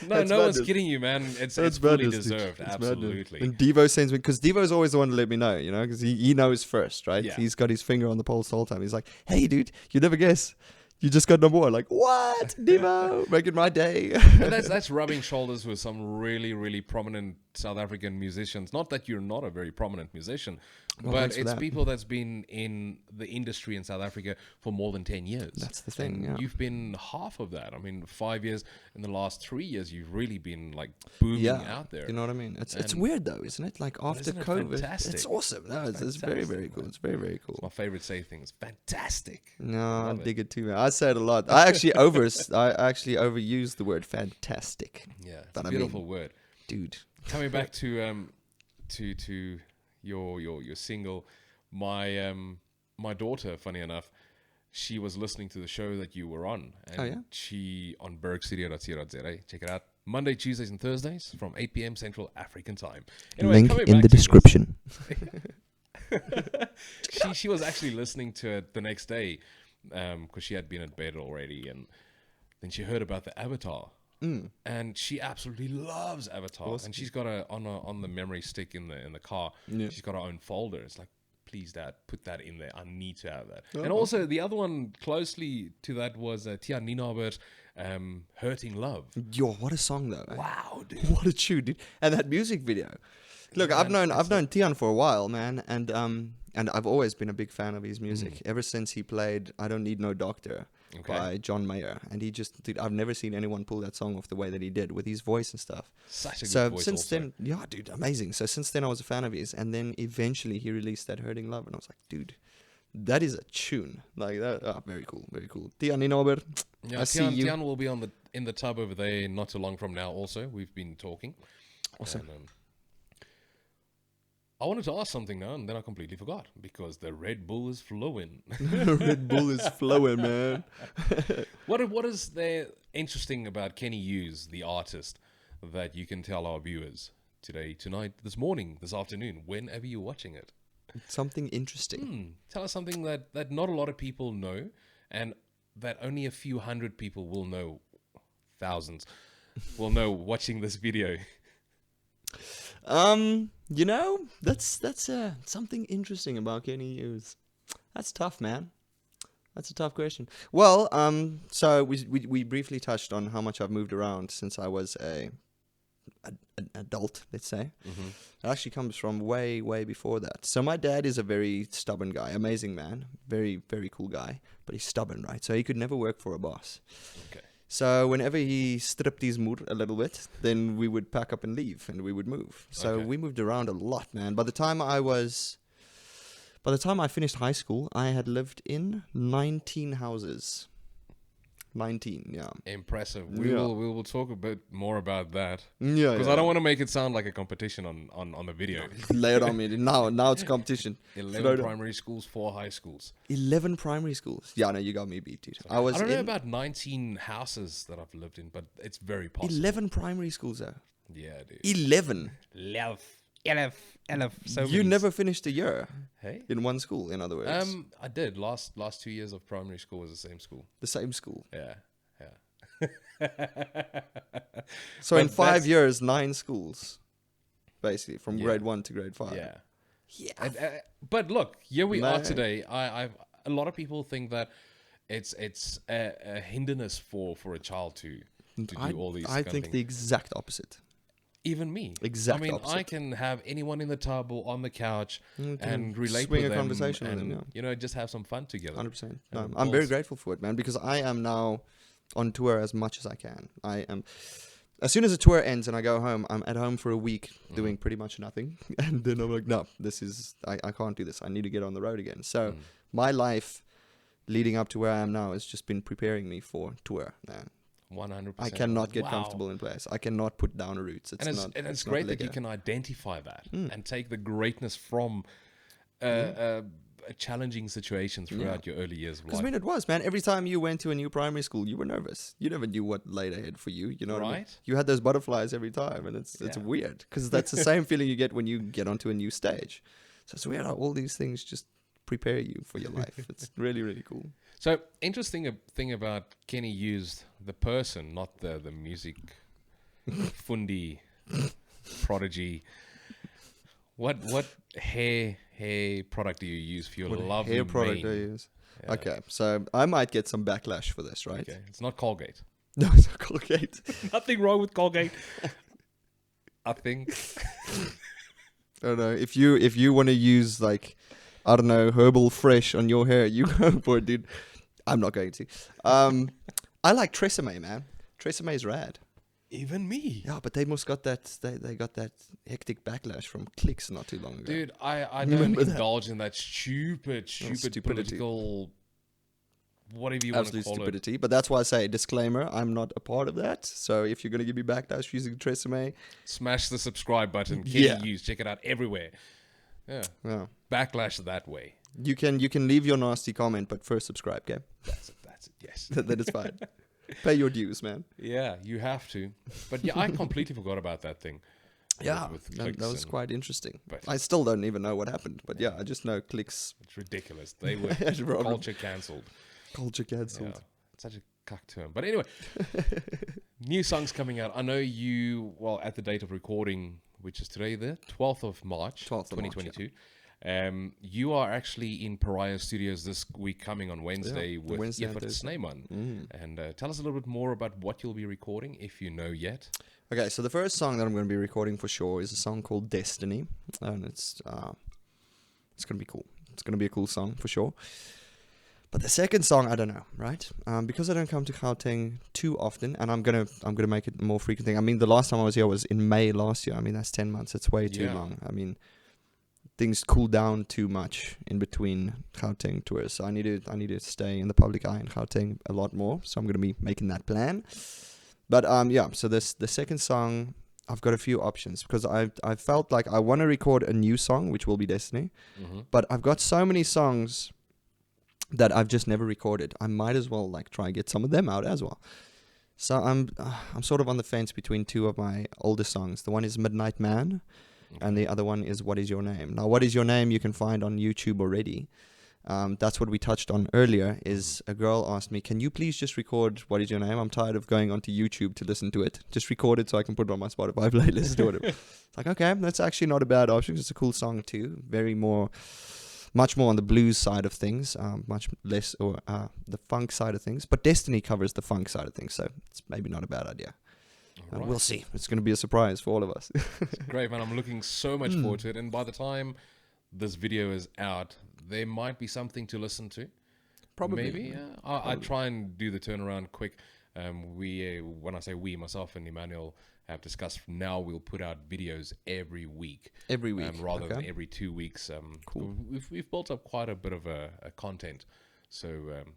No, no one's kidding you, man. It's fully madness, dude. deserved. It's Absolutely. madness. And Devo sends me, because Devo's always the one to let me know, you know, because he knows first, right? Yeah. He's got his finger on the pulse the whole time. He's like, hey, dude, you never guess. You just got number one. Like, what? Devo, making my day. And that's rubbing shoulders with some really, really prominent South African musicians. Not that you're not a very prominent musician, Well, but thanks for it's that. people that's been in the industry in South Africa for more than 10 years. That's the thing, And yeah. you've been half of that. I mean, 5 years. In the last 3 years, you've really been like booming out there. You know what I mean? It's And- weird though, isn't it? Like after isn't it COVID, fantastic? it's awesome. No, it's very, very Fantastic, cool. man. It's very, very cool. My favorite say thing is fantastic. No, I Love it. dig it too, man. I say it a lot. I actually overuse the word fantastic, Yeah, it's But a I beautiful word. dude. Coming back to your single, my daughter, funny enough, she was listening to the show that you were on, and Oh, yeah? she on BurgStudio.co.za. Check it out. Monday, Tuesdays, and Thursdays from 8 p.m. Central African time. Anyway, Link coming in back the to this, description. she was actually listening to it the next day because she had been in bed already, and then she heard about the Avatar. And she absolutely loves Avatar, Awesome. and she's got on the memory stick in the car. Yeah. She's got her own folder. It's like, please, Dad, put that in there. I need to have that. Oh, and also the other one closely to that was Tia Ninabert, "Hurting Love." Yo, what a song though. Eh? Wow, dude. What a tune, dude. And that music video. Look, I've known Tian for a while, man, and I've always been a big fan of his music ever since he played "I Don't Need No Doctor" by John Mayer, and dude, I've never seen anyone pull that song off the way that he did with his voice and stuff. Such a good So voice. since also. then, yeah, dude, amazing. So since then, I was a fan of his, and then eventually he released that "Hurting Love," and I was like, dude, that is a tune. Like that, very cool, very cool. Tian Ninober, Yeah, I see you. Tian will be in the tub over there not too long from now. Also, we've been talking. Awesome. And, I wanted to ask something now, and then I completely forgot because the Red Bull is flowing. Red Bull is flowing, man. What is there interesting about Kenny Hughes, the artist, that you can tell our viewers today, tonight, this morning, this afternoon, whenever you're watching it? Something interesting. Tell us something that not a lot of people know, and that only a few hundred people will know, thousands, will know watching this video. You know, that's something interesting about Kenny Hughes. That's tough, man. That's a tough question. Well, so we briefly touched on how much I've moved around since I was an adult, let's say. It actually comes from way before that. So my dad is a very stubborn guy, amazing man, very, very cool guy, but he's stubborn, right? So he could never work for a boss. Okay. So whenever he stripped his mood a little bit, then we would pack up and leave, and we would move. So Okay. we moved around a lot, man. By the time I finished high school, I had lived in 19 houses. 19, yeah. Impressive. We Yeah. will talk a bit more about that. Yeah, Because I don't want to make it sound like a competition on the video. lay it on me. Now it's competition. 11 Slow down. primary schools, 4 high schools. 11 primary schools. Yeah, no, you got me beat, dude. I I don't know in about 19 houses that I've lived in, but it's very possible. 11 primary schools, though. Yeah, dude. 11. 11. So You many. never finished a year Hey? in one school, in other words. I did. Last 2 years of primary school was the same school. The same school. Yeah. So But in 5 that's- years, 9 schools, basically, from Yeah. grade 1 to grade 5. Yeah. Yeah. But look, here we are Man. today. A lot of people think that it's a hindrance for a child to do all these. I kind of think things. the exact opposite. Even me. exact I mean, I opposite. can have anyone in the tub or on the couch You can and relate swing with a them conversation with and, them, just have some fun together. 100%. No, And I'm very balls. grateful for it, man, because I am now on tour as much as I can. I am. As soon as the tour ends and I go home, I'm at home for a week doing pretty much nothing, and then I'm like, no, I can't do this. I need to get on the road again. So my life leading up to where I am now has just been preparing me for tour, man. 100%. I cannot get Wow. comfortable in place. I cannot put down roots. It's not. It's not great that Lego. you can identify that and take the greatness from challenging situations throughout your early years of Because life. I mean, it was, man. Every time you went to a new primary school, you were nervous. You never knew what laid ahead for you. You know what I mean? Right. You had those butterflies every time, and it's Yeah. weird because that's the same feeling you get when you get onto a new stage. So it's weird how all these things just prepare you for your life. It's really, really cool. So interesting thing about Kenny Hughes, the person, not the music fundi prodigy. What hair product do you use for your What lovely hair product do I mane? use? Yeah. Okay, so I might get some backlash for this, right? Okay, it's not Colgate. No, it's not Colgate. Nothing wrong with Colgate. I think. I don't know. If you want to use like, I don't know, herbal fresh on your hair, you go for it, dude. I'm not going to. I like Tresemme, man. Tresemme is rad. Even me. Yeah, but they must got that. They got that hectic backlash from clicks not too long ago. Dude, I don't Remember that? indulge in that stupid stupidity. political, whatever you want to Absolute call stupidity. But that's why I say, disclaimer, I'm not a part of that. So if you're going to give me backlash using Tresemme, it. Smash the subscribe button. Kenny Yeah. Hughes. Check it out everywhere. Yeah. yeah, Backlash that way. you can leave your nasty comment, but first subscribe, okay? That's it. Yes. That is fine. Pay your dues, man. Yeah, you have to. But yeah, I completely forgot about that thing. With that clicks was and- quite interesting. but- I still don't even know what happened, but yeah, I just know clicks. It's ridiculous. They were Problem. culture cancelled. Culture cancelled. Yeah, such a cuck term. But anyway, new songs coming out. I know you, well, at the date of recording, which is today, the 12th of March, 12th of March, 2022. You are actually in Pariah Studios this week, coming on Wednesday with Wednesday and Evert Thursday. Snyman. And tell us a little bit more about what you'll be recording, if you know yet. Okay, so the first song that I'm going to be recording for sure is a song called Destiny, and it's going to be cool. It's going to be a cool song for sure. But the second song, I don't know, right? Because I don't come to Gauteng too often, and I'm gonna make it a more frequent thing. I mean, the last time I was here was in May last year. I mean, that's 10 months. It's way too Yeah. long. I mean, things cool down too much in between Gauteng tours. So I need to stay in the public eye in Gauteng a lot more. So I'm gonna be making that plan. But yeah. So the second song, I've got a few options because I felt like I want to record a new song, which will be Destiny. Mm-hmm. But I've got so many songs that I've just never recorded. I might as well like try and get some of them out as well. So I'm sort of on the fence between two of my older songs. The one is Midnight Man, and the other one is What Is Your Name. Now, What Is Your Name you can find on YouTube already. That's what we touched on earlier. Is a girl asked me, "Can you please just record What Is Your Name? I'm tired of going onto YouTube to listen to it. Just record it so I can put it on my Spotify playlist or whatever." It's like, okay, that's actually not a bad option. It's a cool song too. Much more on the blues side of things, much less or the funk side of things. But Destiny covers the funk side of things, so it's maybe not a bad idea. Right. We'll see. It's going to be a surprise for all of us. Great, man. I'm looking so much forward to it. And by the time this video is out, there might be something to listen to. Probably. Maybe, yeah. I try and do the turnaround quick. When I say we, myself and Emmanuel have discussed, from now we'll put out videos every week. Every week. Rather than okay. every 2 weeks. Cool. We've built up quite a bit of a content. So,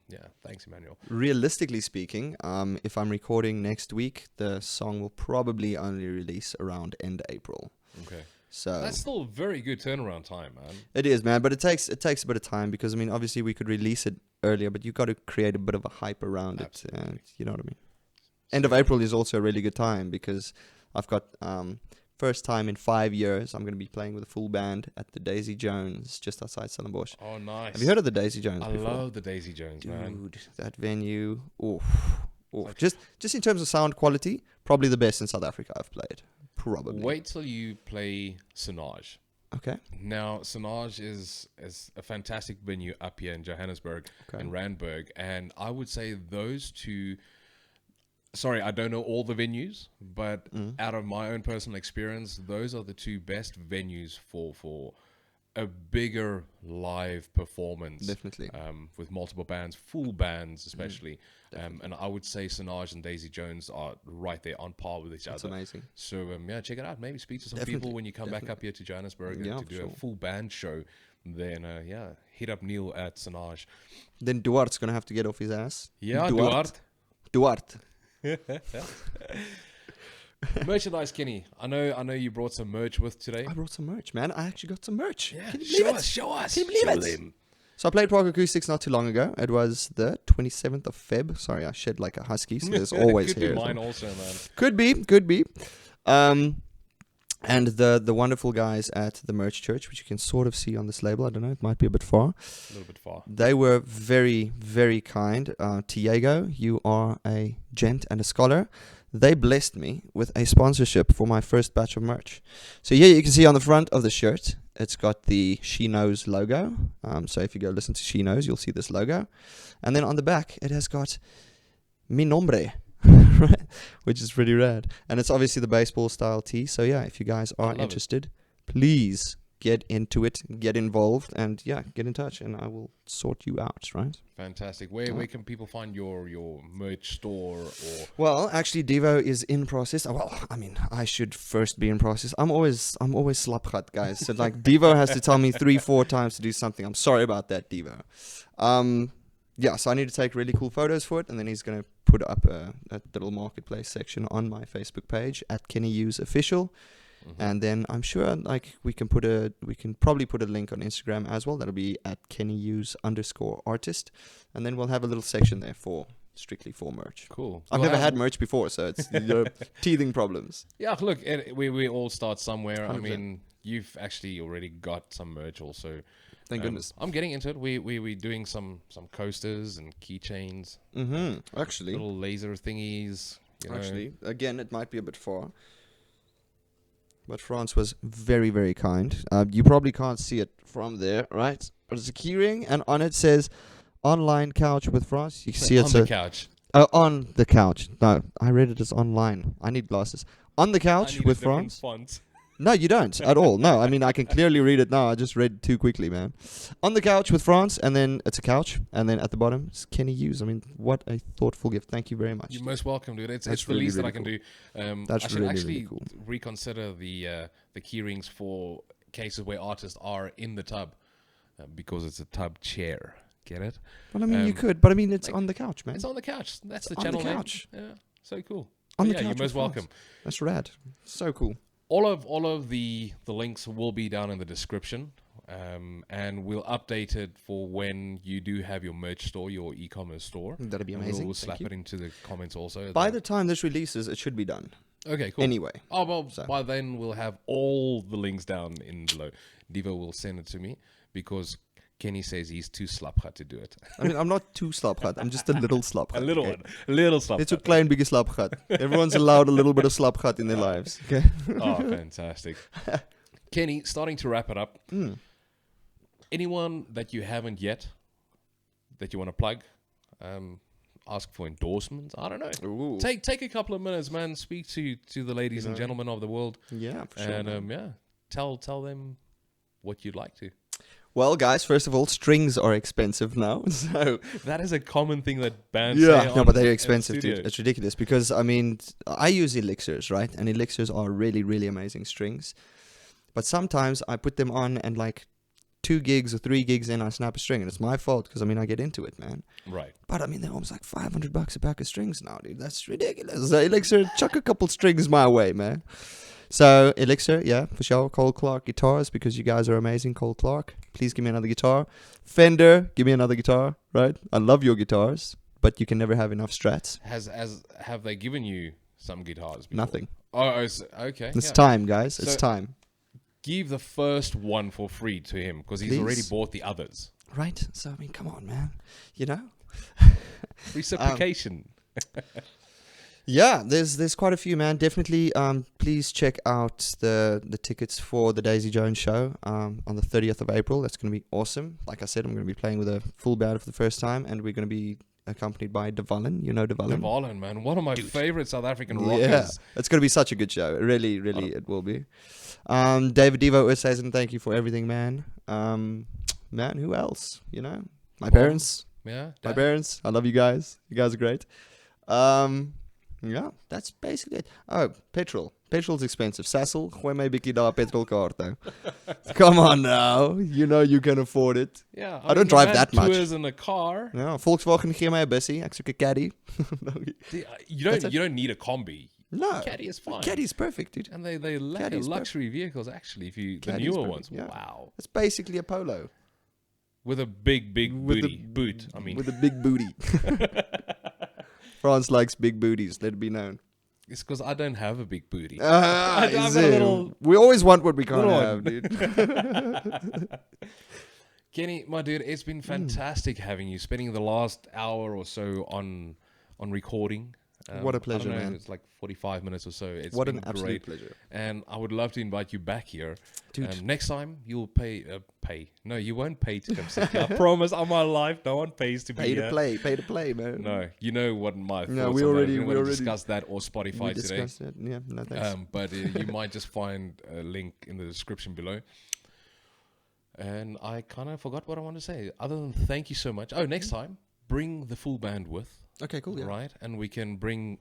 yeah, thanks, Emmanuel. Realistically speaking, if I'm recording next week, the song will probably only release around end April. Okay. So That's still very good turnaround time, man. it is, man, but it takes a bit of time because I mean, obviously we could release it earlier, but you got to create a bit of a hype around Absolutely. it. And you know what I mean? End of April is also a really good time because I've got first time in 5 years I'm going to be playing with a full band at the Daisy Jones just outside Stellenbosch. Oh, nice. Have you heard of the Daisy Jones I before? love the Daisy Jones, man. Dude, that venue. Oof. Just in terms of sound quality, probably the best in South Africa I've played. Probably. Wait till you play Sonage. Okay. Now, Sonage is a fantastic venue up here in Johannesburg and Randburg. And I would say those two... Sorry, I don't know all the venues, but out of my own personal experience, those are the two best venues for a bigger live performance. Definitely. With multiple bands, full bands especially. And I would say Sonage and Daisy Jones are right there on par with each That's other. amazing. So, yeah, check it out. Maybe speak to some Definitely, people when you come back up here to Johannesburg Yeah, and to do for a sure. full band show. Then, yeah, hit up Neil at Sonage. Then Duarte's going to have to get off his ass. Yeah, Duarte. Merchandise, Kenny. I know you brought some merch with today. I brought some merch, man. I actually got some merch. Yeah, Can you believe it? show us. Can you believe it? Them. So I played Rock Acoustics not too long ago. It was the 27th of Feb. Sorry, I shed like a husky, so there's always Could hair. be mine also, man. Could be. And the wonderful guys at the Merch Church, which you can sort of see on this label. I don't know, it might be a bit far. A little bit far. They were very, very kind. Tiago, you are a gent and a scholar. They blessed me with a sponsorship for my first batch of merch. So here you can see on the front of the shirt, it's got the She Knows logo. So if you go listen to She Knows, you'll see this logo. And then on the back, it has got mi nombre. Right, which is pretty rad, and it's obviously the baseball style tee. So yeah, if you guys are interested, please get into it, get involved, and yeah, get in touch, and I will sort you out. Right? Fantastic. Where can people find your merch store? Or well, actually, Devo is in process. Well, I mean, I should first be in process. I'm always slapgat, guys. So like, Devo has to tell me 3-4 times to do something. I'm sorry about that, Devo. Yeah, so I need to take really cool photos for it, and then he's going to put up a little marketplace section on my Facebook page at Kenny Hughes Official. And then I'm sure like we can probably put a link on Instagram as well. That'll be at Kenny Hughes _artist. And then we'll have a little section there for strictly for merch. Cool. I've never had merch before, so it's teething problems. Yeah, look, we all start somewhere. 100%. I mean, you've actually already got some merch also. Thank goodness. I'm getting into it. We're doing some coasters and keychains. Actually. Little laser thingies. Actually, again, it might be a bit far. But France was very, very kind. You probably can't see it from there, right? But it's a keyring, and on it says online couch with France. You can see it's on the couch. On the couch. No, I read it as online. I need glasses. On the couch with France. Font. No, you don't at all. No, I mean, I can clearly read it now. I just read it too quickly, man. On the couch with France, and then it's a couch, and then at the bottom, it's Kenny Hughes. I mean, what a thoughtful gift. Thank you very much. You're most welcome, dude. It's the really, least really that I can do. That's I should really, actually really cool. reconsider the key rings for cases where artists are in the tub because it's a tub chair. Get it? Well, I mean, you could, but I mean, it's on the couch, man. It's on the couch. That's It's the channel on the name. couch. Yeah, so cool. On But the couch you're most with France. welcome. That's rad. So cool. All of the links will be down in the description, and we'll update it for when you do have your merch store, your e-commerce store. That'd be And amazing. We'll slap it into the comments also. By the time this releases, it should be done. Okay, cool. Anyway. Oh, well, So. by then we'll have all the links down in below. Devo will send it to me because Kenny says he's too slapgat to do it. I mean, I'm not too slapgat. I'm just a little slapgat. A little okay? one. A little slapgat. It's a klein biggie slapgat. Everyone's allowed a little bit of slapgat in their lives. Okay. Oh, fantastic. Kenny, starting to wrap it up. Anyone that you haven't yet that you want to plug, ask for endorsements? I don't know. Ooh. Take a couple of minutes, man. Speak to the ladies and gentlemen of the world. Yeah, for sure. And tell them what you'd like to. Well, guys, first of all, strings are expensive now. So That is a common thing that bands say. no, but they're expensive, dude. It's ridiculous because I mean, I use elixirs, right? And elixirs are really, really amazing strings. But sometimes I put them on and like 2 gigs or 3 gigs in, I snap a string, and it's my fault because I mean I get into it, man. Right. But I mean they're almost like $500 a pack of strings now, dude. That's ridiculous. So Elixir, chuck a couple strings my way, man. So Elixir, yeah, for sure. Cole Clark guitars because you guys are amazing. Cole Clark, please give me another guitar. Fender, give me another guitar. Right? I love your guitars, but you can never have enough Strats. Have they given you some guitars before? Nothing. Oh, okay. It's time, guys. It's time. Give the first one for free to him because he's already bought the others. Right? So I mean, come on, man. You know. Reciprocation. Yeah, there's quite a few, man. Definitely, please check out the tickets for the Daisy Jones show on the 30th of April. That's going to be awesome. Like I said, I'm going to be playing with a full band for the first time, and we're going to be accompanied by Devallin. You know Devallin? Devallin, man. One of my favorite South African rockers. Yeah, it's going to be such a good show. Really, it will be. David Devo Oosthuizen, thank you for everything, man. Man, who else? You know? My parents. Yeah. My parents. I love you guys. You guys are great. Yeah, that's basically it. Oh, petrol. Petrol's expensive. Sassel, gooi my bietjie daar petrolkaart nou. Come on now. You know you can afford it. Yeah. I don't drive that much. Tours in a car. Ja, Volkswagen gee my 'n bussie. Ek soek 'n caddy. You don't need a combi. No. Caddy is fine. Caddy's perfect, dude. And they lack luxury vehicles actually. The Caddy's newer perfect, ones. yeah. Wow. It's basically a Polo. With a big boot. I mean, with a big booty. France likes big booties, let it be known. It's because I don't have a big booty. I've got a little- we always want what we can't little have, one. dude. Kenny, my dude, it's been fantastic having you, spending the last hour or so on recording. What a I don't pleasure, know, man. It's like 45 minutes or so. It's What been an absolute great. pleasure. And I would love to invite you back here. Dude. Next time, you'll pay. No, you won't pay to come sit here. I promise on my life, no one pays to be Pay here. to play, man. No, you know what my thoughts No, on we that. already- We're we gonna already- discuss that or Spotify We today. discussed it. Yeah, no thanks. But you might just find a link in the description below. And I kind of forgot what I want to say. Other than thank you so much. Oh, next time, bring the full band with. Okay, cool. Yeah. Right? And we can bring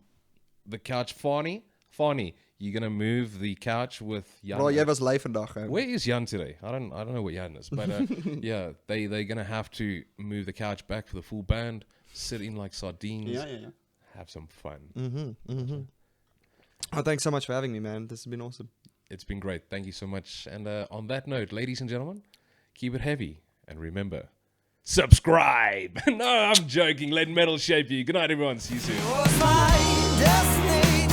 the couch. Fani, you're going to move the couch with Jan. Bro, jij was live vandaag. Hè? Where is Jan today? I don't know where Jan is. But yeah, they're going to have to move the couch back for the full band, sit in like sardines, Yeah. have some fun. Oh, thanks so much for having me, man. This has been awesome. It's been great. Thank you so much. And on that note, ladies and gentlemen, keep it heavy. And remember, subscribe. No, I'm joking. Let metal shape you. Good night, everyone. See you soon. Was my destiny,